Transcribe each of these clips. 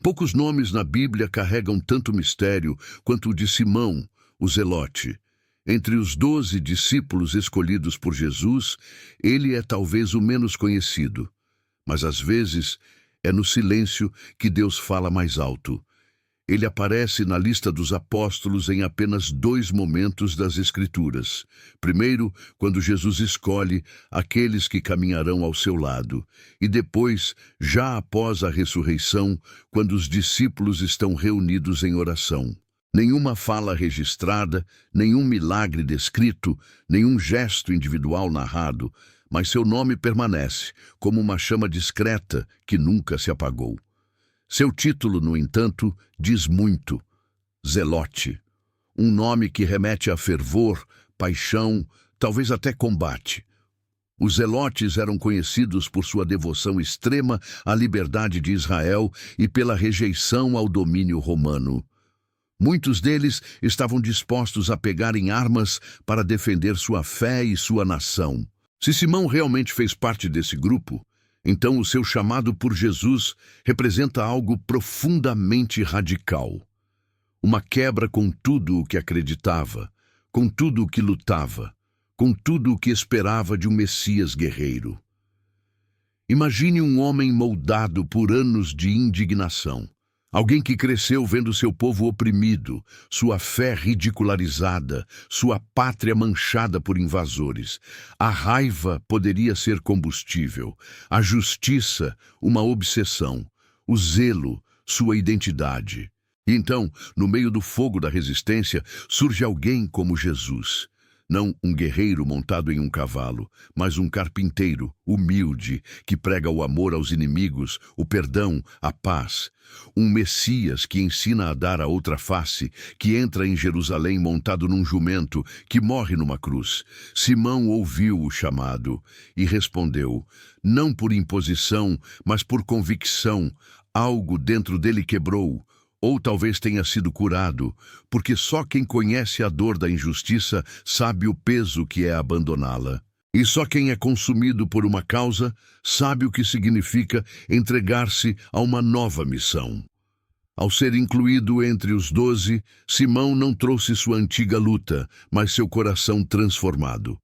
Poucos nomes na Bíblia carregam tanto mistério quanto o de Simão, o Zelote. Entre os 12 discípulos escolhidos por Jesus, ele é talvez o menos conhecido. Mas às vezes é no silêncio que Deus fala mais alto. Ele aparece na lista dos apóstolos em apenas 2 momentos das Escrituras. Primeiro, quando Jesus escolhe aqueles que caminharão ao seu lado. E depois, já após a ressurreição, quando os discípulos estão reunidos em oração. Nenhuma fala registrada, nenhum milagre descrito, nenhum gesto individual narrado, mas seu nome permanece como uma chama discreta que nunca se apagou. Seu título, no entanto, diz muito: Zelote, um nome que remete a fervor, paixão, talvez até combate. Os zelotes eram conhecidos por sua devoção extrema à liberdade de Israel e pela rejeição ao domínio romano. Muitos deles estavam dispostos a pegar em armas para defender sua fé e sua nação. Se Simão realmente fez parte desse grupo, então o seu chamado por Jesus representa algo profundamente radical. Uma quebra com tudo o que acreditava, com tudo o que lutava, com tudo o que esperava de um Messias guerreiro. Imagine um homem moldado por anos de indignação. Alguém que cresceu vendo seu povo oprimido, sua fé ridicularizada, sua pátria manchada por invasores. A raiva poderia ser combustível, a justiça, uma obsessão, o zelo, sua identidade. E então, no meio do fogo da resistência, surge alguém como Jesus. Não um guerreiro montado em um cavalo, mas um carpinteiro humilde que prega o amor aos inimigos, o perdão, a paz. Um Messias que ensina a dar a outra face, que entra em Jerusalém montado num jumento, que morre numa cruz. Simão ouviu o chamado e respondeu, não por imposição, mas por convicção. Algo dentro dele quebrou. Ou talvez tenha sido curado, porque só quem conhece a dor da injustiça sabe o peso que é abandoná-la. E só quem é consumido por uma causa sabe o que significa entregar-se a uma nova missão. Ao ser incluído entre os 12, Simão não trouxe sua antiga luta, mas seu coração transformado.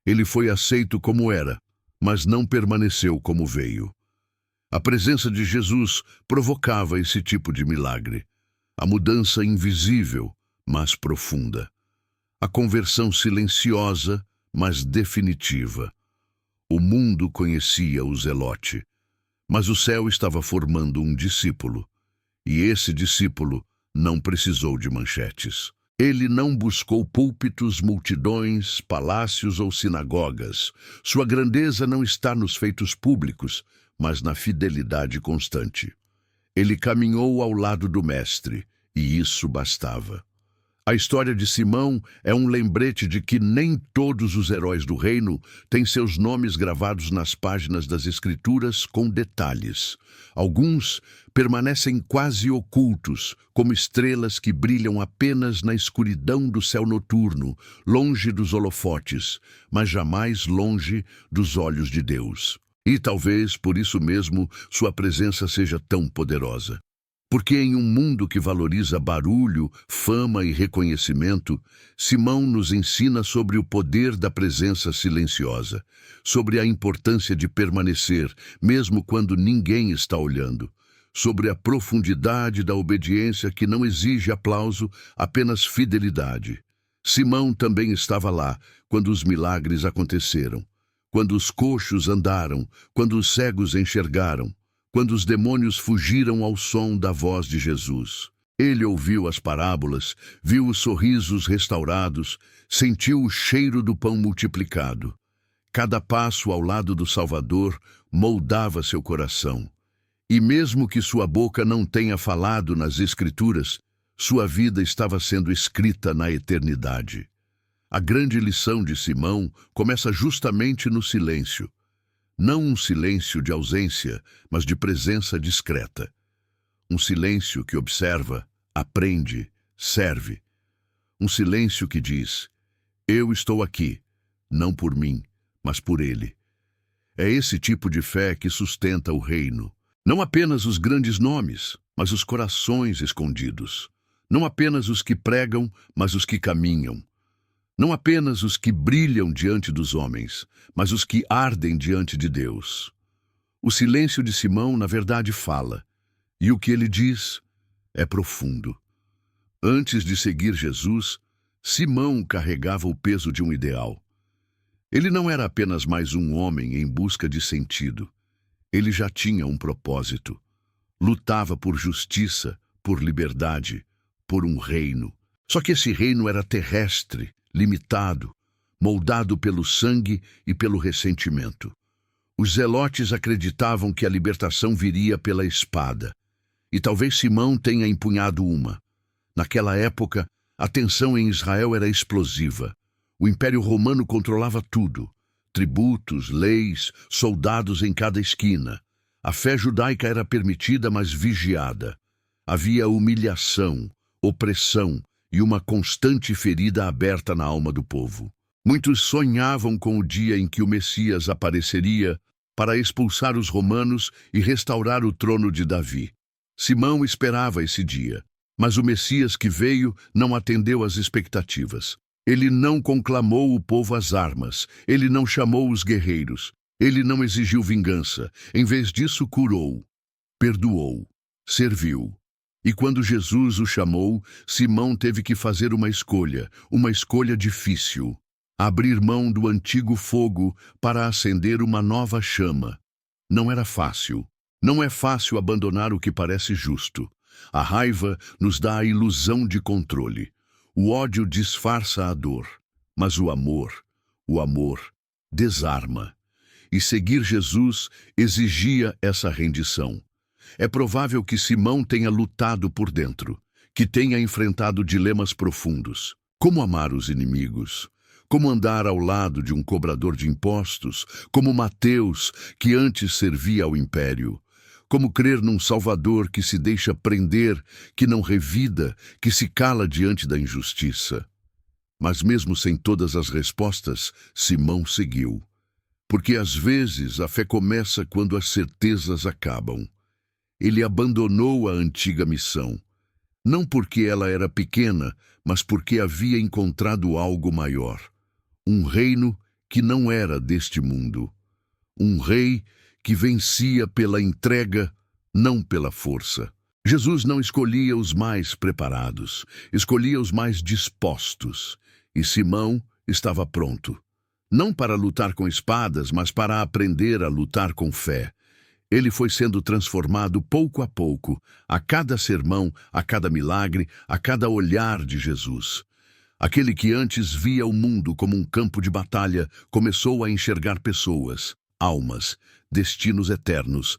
Ele foi aceito como era, mas não permaneceu como veio. A presença de Jesus provocava esse tipo de milagre. A mudança invisível, mas profunda. A conversão silenciosa, mas definitiva. O mundo conhecia o Zelote, mas o céu estava formando um discípulo. E esse discípulo não precisou de manchetes. Ele não buscou púlpitos, multidões, palácios ou sinagogas. Sua grandeza não está nos feitos públicos, mas na fidelidade constante. Ele caminhou ao lado do Mestre, e isso bastava. A história de Simão é um lembrete de que nem todos os heróis do reino têm seus nomes gravados nas páginas das Escrituras com detalhes. Alguns permanecem quase ocultos, como estrelas que brilham apenas na escuridão do céu noturno, longe dos holofotes, mas jamais longe dos olhos de Deus. E talvez, por isso mesmo, sua presença seja tão poderosa. Porque em um mundo que valoriza barulho, fama e reconhecimento, Simão nos ensina sobre o poder da presença silenciosa, sobre a importância de permanecer, mesmo quando ninguém está olhando, sobre a profundidade da obediência que não exige aplauso, apenas fidelidade. Simão também estava lá quando os milagres aconteceram. Quando os coxos andaram, quando os cegos enxergaram, quando os demônios fugiram ao som da voz de Jesus. Ele ouviu as parábolas, viu os sorrisos restaurados, sentiu o cheiro do pão multiplicado. Cada passo ao lado do Salvador moldava seu coração. E mesmo que sua boca não tenha falado nas Escrituras, sua vida estava sendo escrita na eternidade. A grande lição de Simão começa justamente no silêncio. Não um silêncio de ausência, mas de presença discreta. Um silêncio que observa, aprende, serve. Um silêncio que diz, eu estou aqui, não por mim, mas por Ele. É esse tipo de fé que sustenta o reino. Não apenas os grandes nomes, mas os corações escondidos. Não apenas os que pregam, mas os que caminham. Não apenas os que brilham diante dos homens, mas os que ardem diante de Deus. O silêncio de Simão, na verdade, fala, e o que ele diz é profundo. Antes de seguir Jesus, Simão carregava o peso de um ideal. Ele não era apenas mais um homem em busca de sentido. Ele já tinha um propósito. Lutava por justiça, por liberdade, por um reino. Só que esse reino era terrestre, limitado, moldado pelo sangue e pelo ressentimento. Os zelotes acreditavam que a libertação viria pela espada. E talvez Simão tenha empunhado uma. Naquela época, a tensão em Israel era explosiva. O Império Romano controlava tudo. Tributos, leis, soldados em cada esquina. A fé judaica era permitida, mas vigiada. Havia humilhação, opressão e uma constante ferida aberta na alma do povo. Muitos sonhavam com o dia em que o Messias apareceria para expulsar os romanos e restaurar o trono de Davi. Simão esperava esse dia, mas o Messias que veio não atendeu às expectativas. Ele não conclamou o povo às armas, ele não chamou os guerreiros, ele não exigiu vingança. Em vez disso, curou, perdoou, serviu. E quando Jesus o chamou, Simão teve que fazer uma escolha difícil. Abrir mão do antigo fogo para acender uma nova chama. Não era fácil. Não é fácil abandonar o que parece justo. A raiva nos dá a ilusão de controle. O ódio disfarça a dor. Mas o amor desarma. E seguir Jesus exigia essa rendição. É provável que Simão tenha lutado por dentro, que tenha enfrentado dilemas profundos. Como amar os inimigos? Como andar ao lado de um cobrador de impostos? Como Mateus, que antes servia ao império? Como crer num Salvador que se deixa prender, que não revida, que se cala diante da injustiça? Mas mesmo sem todas as respostas, Simão seguiu. Porque às vezes a fé começa quando as certezas acabam. Ele abandonou a antiga missão. Não porque ela era pequena, mas porque havia encontrado algo maior. Um reino que não era deste mundo. Um rei que vencia pela entrega, não pela força. Jesus não escolhia os mais preparados, escolhia os mais dispostos. E Simão estava pronto. Não para lutar com espadas, mas para aprender a lutar com fé. Ele foi sendo transformado pouco a pouco, a cada sermão, a cada milagre, a cada olhar de Jesus. Aquele que antes via o mundo como um campo de batalha começou a enxergar pessoas, almas, destinos eternos.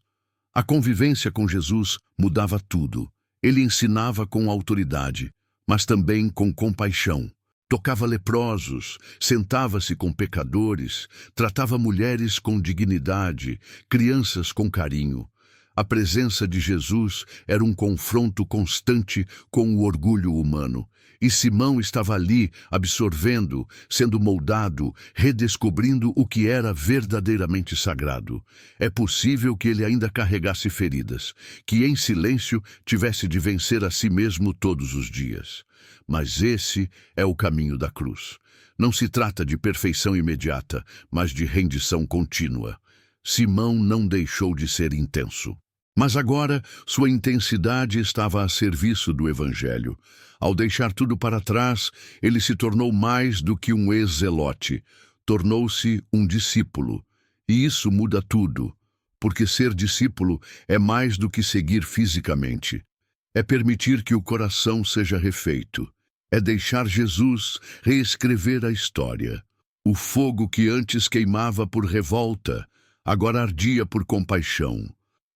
A convivência com Jesus mudava tudo. Ele ensinava com autoridade, mas também com compaixão. Tocava leprosos, sentava-se com pecadores, tratava mulheres com dignidade, crianças com carinho. A presença de Jesus era um confronto constante com o orgulho humano. E Simão estava ali, absorvendo, sendo moldado, redescobrindo o que era verdadeiramente sagrado. É possível que ele ainda carregasse feridas, que em silêncio tivesse de vencer a si mesmo todos os dias. Mas esse é o caminho da cruz. Não se trata de perfeição imediata, mas de rendição contínua. Simão não deixou de ser intenso. Mas agora, sua intensidade estava a serviço do Evangelho. Ao deixar tudo para trás, ele se tornou mais do que um ex-zelote. Tornou-se um discípulo. E isso muda tudo, porque ser discípulo é mais do que seguir fisicamente. É permitir que o coração seja refeito. É deixar Jesus reescrever a história. O fogo que antes queimava por revolta, agora ardia por compaixão.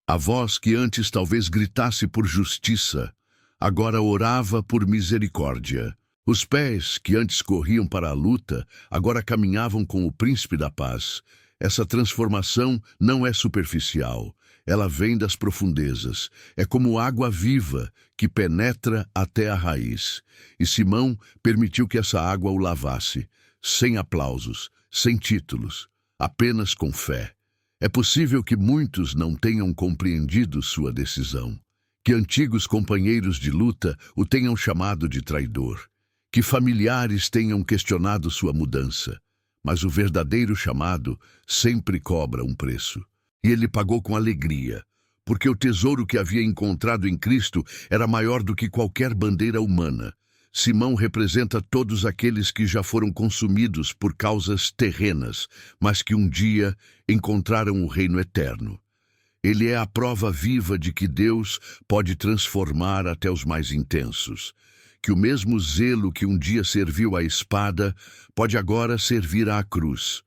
A voz que antes talvez gritasse por justiça, agora orava por misericórdia. Os pés que antes corriam para a luta, agora caminhavam com o príncipe da paz. Essa transformação não é superficial. Ela vem das profundezas. É como água viva que penetra até a raiz. E Simão permitiu que essa água o lavasse, sem aplausos, sem títulos, apenas com fé. É possível que muitos não tenham compreendido sua decisão, que antigos companheiros de luta o tenham chamado de traidor, que familiares tenham questionado sua mudança, mas o verdadeiro chamado sempre cobra um preço. E ele pagou com alegria, porque o tesouro que havia encontrado em Cristo era maior do que qualquer bandeira humana. Simão representa todos aqueles que já foram consumidos por causas terrenas, mas que um dia encontraram o reino eterno. Ele é a prova viva de que Deus pode transformar até os mais intensos, que o mesmo zelo que um dia serviu à espada pode agora servir à cruz.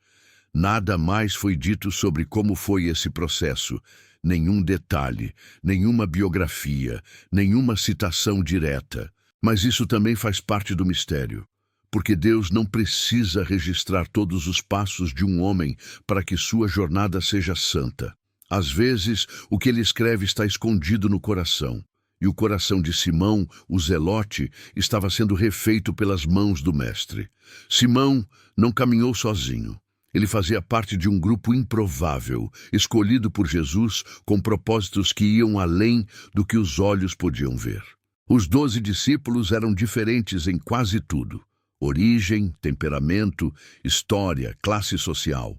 Nada mais foi dito sobre como foi esse processo, nenhum detalhe, nenhuma biografia, nenhuma citação direta. Mas isso também faz parte do mistério, porque Deus não precisa registrar todos os passos de um homem para que sua jornada seja santa. Às vezes, o que ele escreve está escondido no coração, e o coração de Simão, o Zelote, estava sendo refeito pelas mãos do Mestre. Simão não caminhou sozinho. Ele fazia parte de um grupo improvável, escolhido por Jesus com propósitos que iam além do que os olhos podiam ver. Os 12 discípulos eram diferentes em quase tudo: origem, temperamento, história, classe social.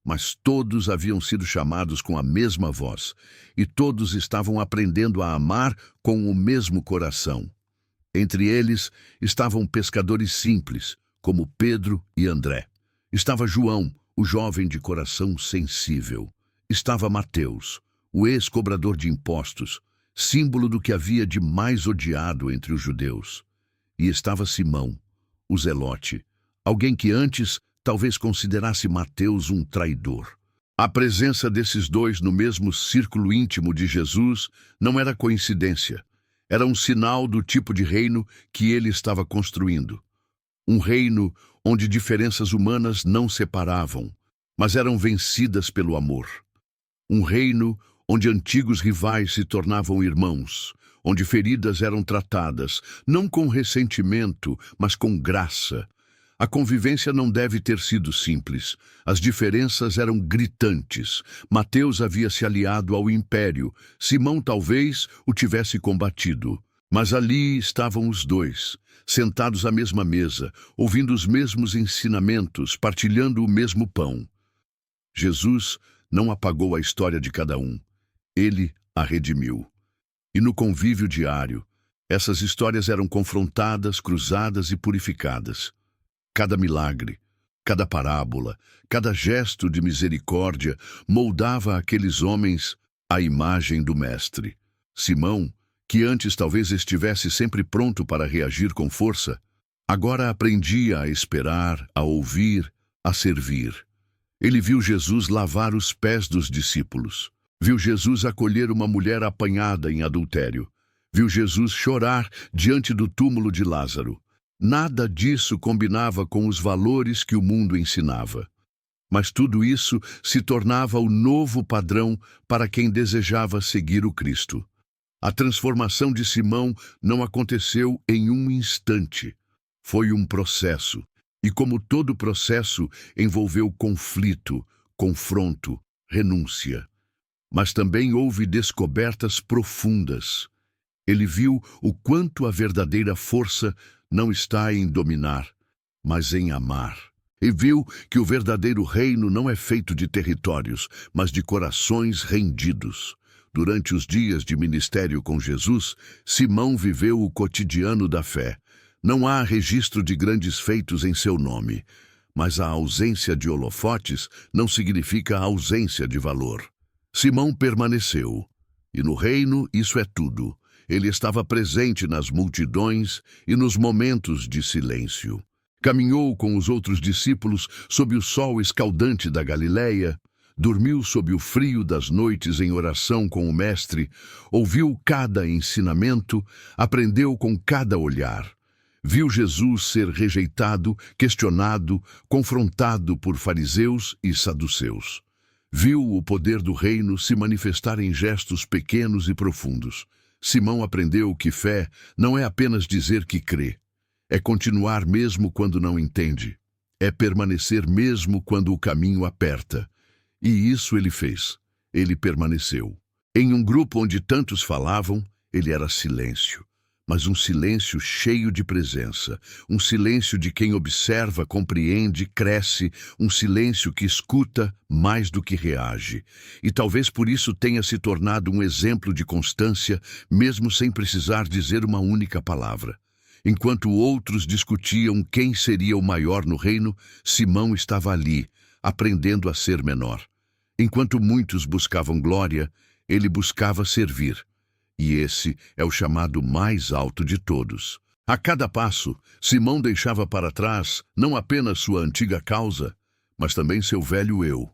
Mas todos haviam sido chamados com a mesma voz, e todos estavam aprendendo a amar com o mesmo coração. Entre eles estavam pescadores simples, como Pedro e André. Estava João, o jovem de coração sensível. Estava Mateus, o ex-cobrador de impostos, símbolo do que havia de mais odiado entre os judeus. E estava Simão, o Zelote, alguém que antes talvez considerasse Mateus um traidor. A presença desses dois no mesmo círculo íntimo de Jesus não era coincidência. Era um sinal do tipo de reino que ele estava construindo. Um reino onde diferenças humanas não separavam, mas eram vencidas pelo amor. Um reino onde antigos rivais se tornavam irmãos, onde feridas eram tratadas, não com ressentimento, mas com graça. A convivência não deve ter sido simples. As diferenças eram gritantes. Mateus havia se aliado ao império. Simão talvez o tivesse combatido. Mas ali estavam os dois, sentados à mesma mesa, ouvindo os mesmos ensinamentos, partilhando o mesmo pão. Jesus não apagou a história de cada um. Ele a redimiu. E no convívio diário, essas histórias eram confrontadas, cruzadas e purificadas. Cada milagre, cada parábola, cada gesto de misericórdia moldava aqueles homens à imagem do Mestre. Simão, que antes talvez estivesse sempre pronto para reagir com força, agora aprendia a esperar, a ouvir, a servir. Ele viu Jesus lavar os pés dos discípulos. Viu Jesus acolher uma mulher apanhada em adultério. Viu Jesus chorar diante do túmulo de Lázaro. Nada disso combinava com os valores que o mundo ensinava. Mas tudo isso se tornava o novo padrão para quem desejava seguir o Cristo. A transformação de Simão não aconteceu em um instante. Foi um processo. E como todo processo, envolveu conflito, confronto, renúncia. Mas também houve descobertas profundas. Ele viu o quanto a verdadeira força não está em dominar, mas em amar. E viu que o verdadeiro reino não é feito de territórios, mas de corações rendidos. Durante os dias de ministério com Jesus, Simão viveu o cotidiano da fé. Não há registro de grandes feitos em seu nome, mas a ausência de holofotes não significa a ausência de valor. Simão permaneceu, e no reino isso é tudo. Ele estava presente nas multidões e nos momentos de silêncio. Caminhou com os outros discípulos sob o sol escaldante da Galileia, dormiu sob o frio das noites em oração com o Mestre, ouviu cada ensinamento, aprendeu com cada olhar. Viu Jesus ser rejeitado, questionado, confrontado por fariseus e saduceus. Viu o poder do reino se manifestar em gestos pequenos e profundos. Simão aprendeu que fé não é apenas dizer que crê. É continuar mesmo quando não entende. É permanecer mesmo quando o caminho aperta. E isso ele fez. Ele permaneceu. Em um grupo onde tantos falavam, ele era silêncio. Mas um silêncio cheio de presença, um silêncio de quem observa, compreende, cresce, um silêncio que escuta mais do que reage. E talvez por isso tenha se tornado um exemplo de constância, mesmo sem precisar dizer uma única palavra. Enquanto outros discutiam quem seria o maior no reino, Simão estava ali, aprendendo a ser menor. Enquanto muitos buscavam glória, ele buscava servir. E esse é o chamado mais alto de todos. A cada passo, Simão deixava para trás não apenas sua antiga causa, mas também seu velho eu.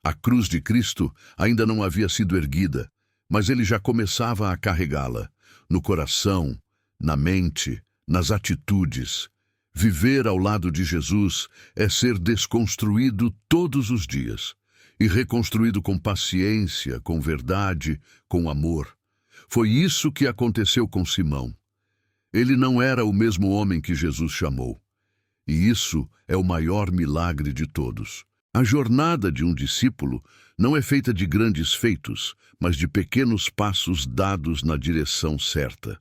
A cruz de Cristo ainda não havia sido erguida, mas ele já começava a carregá-la, no coração, na mente, nas atitudes. Viver ao lado de Jesus é ser desconstruído todos os dias e reconstruído com paciência, com verdade, com amor. Foi isso que aconteceu com Simão. Ele não era o mesmo homem que Jesus chamou. E isso é o maior milagre de todos. A jornada de um discípulo não é feita de grandes feitos, mas de pequenos passos dados na direção certa.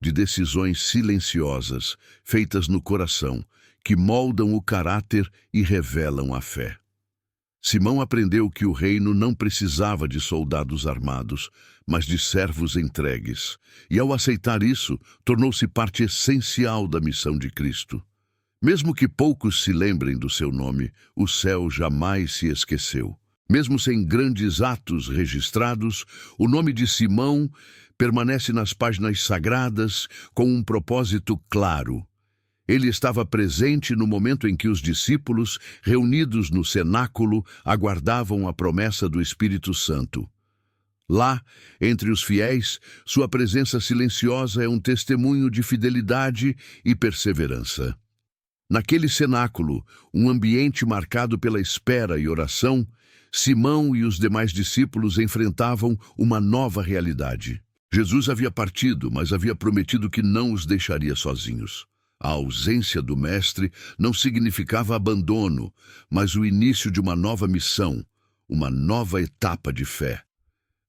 De decisões silenciosas, feitas no coração, que moldam o caráter e revelam a fé. Simão aprendeu que o reino não precisava de soldados armados, mas de servos entregues. E ao aceitar isso, tornou-se parte essencial da missão de Cristo. Mesmo que poucos se lembrem do seu nome, o céu jamais se esqueceu. Mesmo sem grandes atos registrados, o nome de Simão permanece nas páginas sagradas com um propósito claro. Ele estava presente no momento em que os discípulos, reunidos no cenáculo, aguardavam a promessa do Espírito Santo. Lá, entre os fiéis, sua presença silenciosa é um testemunho de fidelidade e perseverança. Naquele cenáculo, um ambiente marcado pela espera e oração, Simão e os demais discípulos enfrentavam uma nova realidade. Jesus havia partido, mas havia prometido que não os deixaria sozinhos. A ausência do Mestre não significava abandono, mas o início de uma nova missão, uma nova etapa de fé.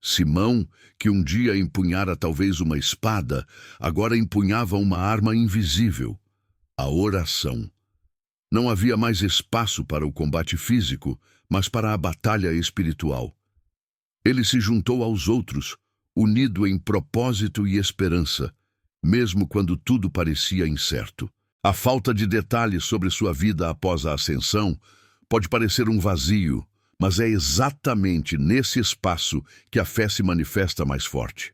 Simão, que um dia empunhara talvez uma espada, agora empunhava uma arma invisível, a oração. Não havia mais espaço para o combate físico, mas para a batalha espiritual. Ele se juntou aos outros, unido em propósito e esperança, mesmo quando tudo parecia incerto. A falta de detalhes sobre sua vida após a ascensão pode parecer um vazio, mas é exatamente nesse espaço que a fé se manifesta mais forte.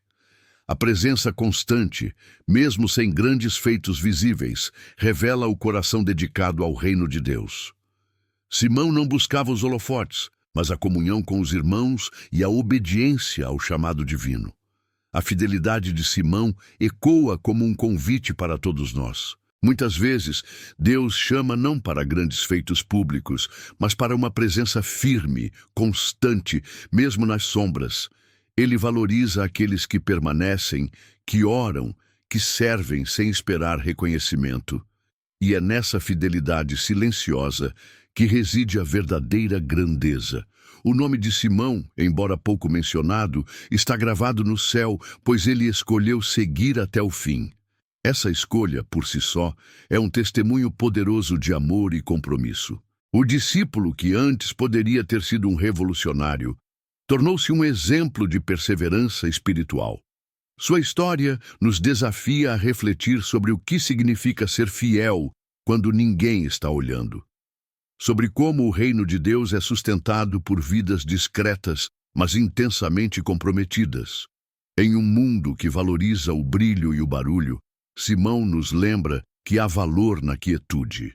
A presença constante, mesmo sem grandes feitos visíveis, revela o coração dedicado ao reino de Deus. Simão não buscava os holofotes, mas a comunhão com os irmãos e a obediência ao chamado divino. A fidelidade de Simão ecoa como um convite para todos nós. Muitas vezes, Deus chama não para grandes feitos públicos, mas para uma presença firme, constante, mesmo nas sombras. Ele valoriza aqueles que permanecem, que oram, que servem sem esperar reconhecimento. E é nessa fidelidade silenciosa que reside a verdadeira grandeza. O nome de Simão, embora pouco mencionado, está gravado no céu, pois ele escolheu seguir até o fim. Essa escolha, por si só, é um testemunho poderoso de amor e compromisso. O discípulo, que antes poderia ter sido um revolucionário, tornou-se um exemplo de perseverança espiritual. Sua história nos desafia a refletir sobre o que significa ser fiel quando ninguém está olhando. Sobre como o reino de Deus é sustentado por vidas discretas, mas intensamente comprometidas. Em um mundo que valoriza o brilho e o barulho, Simão nos lembra que há valor na quietude,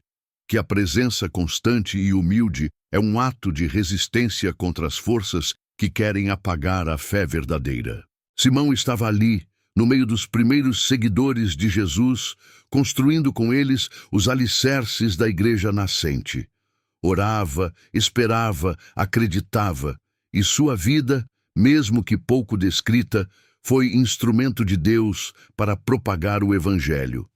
que a presença constante e humilde é um ato de resistência contra as forças que querem apagar a fé verdadeira. Simão estava ali, no meio dos primeiros seguidores de Jesus, construindo com eles os alicerces da igreja nascente. Orava, esperava, acreditava, e sua vida, mesmo que pouco descrita, foi instrumento de Deus para propagar o Evangelho.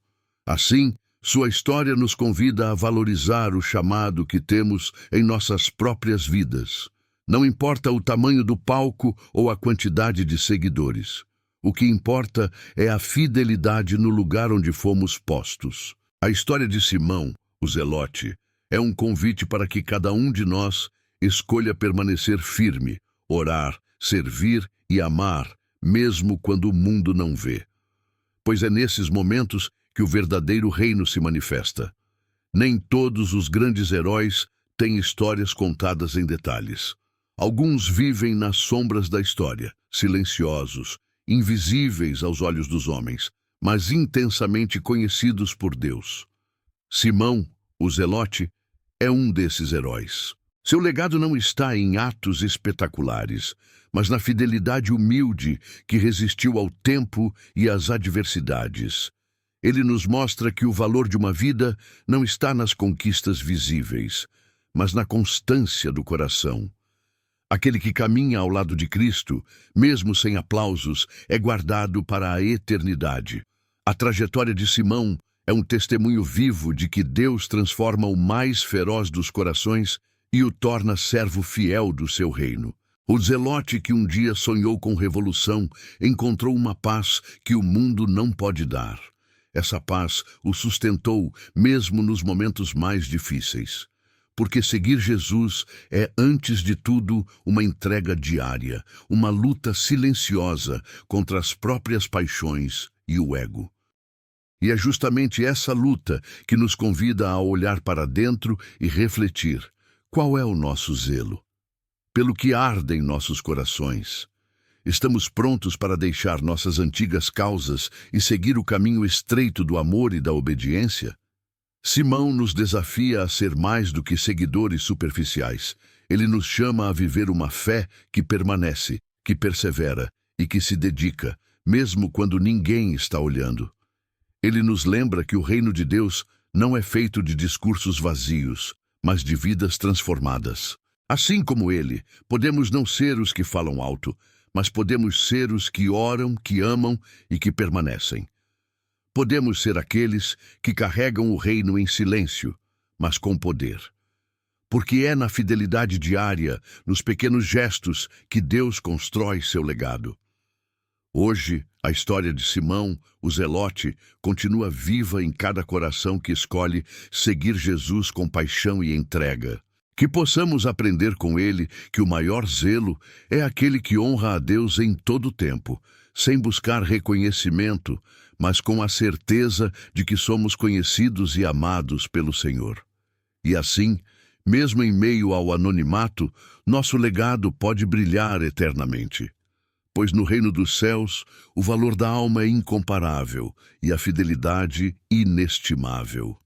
Assim, sua história nos convida a valorizar o chamado que temos em nossas próprias vidas. Não importa o tamanho do palco ou a quantidade de seguidores. O que importa é a fidelidade no lugar onde fomos postos. A história de Simão, o Zelote, é um convite para que cada um de nós escolha permanecer firme, orar, servir e amar, mesmo quando o mundo não vê. Pois é nesses momentos que o verdadeiro reino se manifesta. Nem todos os grandes heróis têm histórias contadas em detalhes. Alguns vivem nas sombras da história, silenciosos, invisíveis aos olhos dos homens, mas intensamente conhecidos por Deus. Simão, o Zelote, é um desses heróis. Seu legado não está em atos espetaculares, mas na fidelidade humilde que resistiu ao tempo e às adversidades. Ele nos mostra que o valor de uma vida não está nas conquistas visíveis, mas na constância do coração. Aquele que caminha ao lado de Cristo, mesmo sem aplausos, é guardado para a eternidade. A trajetória de Simão é um testemunho vivo de que Deus transforma o mais feroz dos corações e o torna servo fiel do seu reino. O Zelote que um dia sonhou com revolução encontrou uma paz que o mundo não pode dar. Essa paz o sustentou mesmo nos momentos mais difíceis. Porque seguir Jesus é, antes de tudo, uma entrega diária, uma luta silenciosa contra as próprias paixões e o ego. E é justamente essa luta que nos convida a olhar para dentro e refletir: qual é o nosso zelo? Pelo que arde em nossos corações? Estamos prontos para deixar nossas antigas causas e seguir o caminho estreito do amor e da obediência? Simão nos desafia a ser mais do que seguidores superficiais. Ele nos chama a viver uma fé que permanece, que persevera e que se dedica, mesmo quando ninguém está olhando. Ele nos lembra que o reino de Deus não é feito de discursos vazios, mas de vidas transformadas. Assim como ele, podemos não ser os que falam alto, mas podemos ser os que oram, que amam e que permanecem. Podemos ser aqueles que carregam o reino em silêncio, mas com poder. Porque é na fidelidade diária, nos pequenos gestos, que Deus constrói seu legado. Hoje, a história de Simão, o Zelote, continua viva em cada coração que escolhe seguir Jesus com paixão e entrega. Que possamos aprender com ele que o maior zelo é aquele que honra a Deus em todo o tempo, sem buscar reconhecimento, mas com a certeza de que somos conhecidos e amados pelo Senhor. E assim, mesmo em meio ao anonimato, nosso legado pode brilhar eternamente. Pois no reino dos céus, o valor da alma é incomparável e a fidelidade inestimável.